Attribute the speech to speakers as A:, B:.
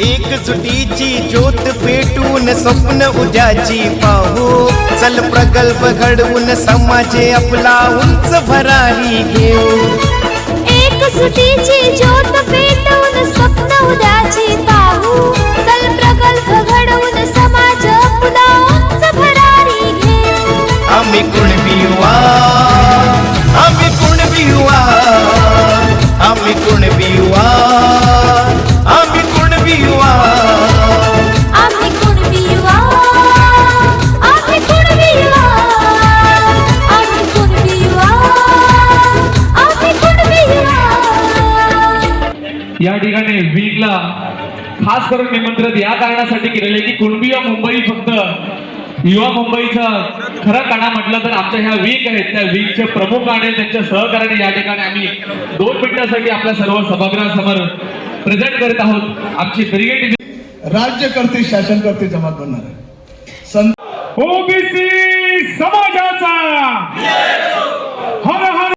A: एकजुटीची ज्योत पेटून स्वप्न उद्याची पाहू, चल प्रकल्प घडवून समाजे आपला उंच भरारी घेऊ।
B: एकजुटीची ज्योत पेटवून स्वप्न उद्याची पाहू, चल प्रकल्प घडवून समाज आपला उंच भरारी घेऊ।
A: आम्ही कुणबी युवा, आम्ही कुणबी युवा, आम्ही कुणबी युवा, आम्ही कुणबी युवा,
B: आम्ही कुणबी युवा, आम्ही कुणबी युवा, आम्ही कुणबी युवा, आम्ही कुणबी युवा।
C: या ठिकाणी वीकला खास करून निमंत्रित या कारणासाठी केलेले की कुणबी युवा मुंबई फक्त युवा मुंबईचा खरा कणा म्हटलं तर आमच्या ह्या वीक आहेत, त्या वीकचे प्रमुख आणि त्यांच्या सहकार्याने या ठिकाणी आम्ही 2 मिनिटांसाठी आपल्या सर्व सभागृहासमोर प्रेझेंट करत आहोत। आमची ब्रिगेड
D: राज्यकर्ते शासनकर्ते जमात बनणार आहे।
C: ओबीसी समाजाचा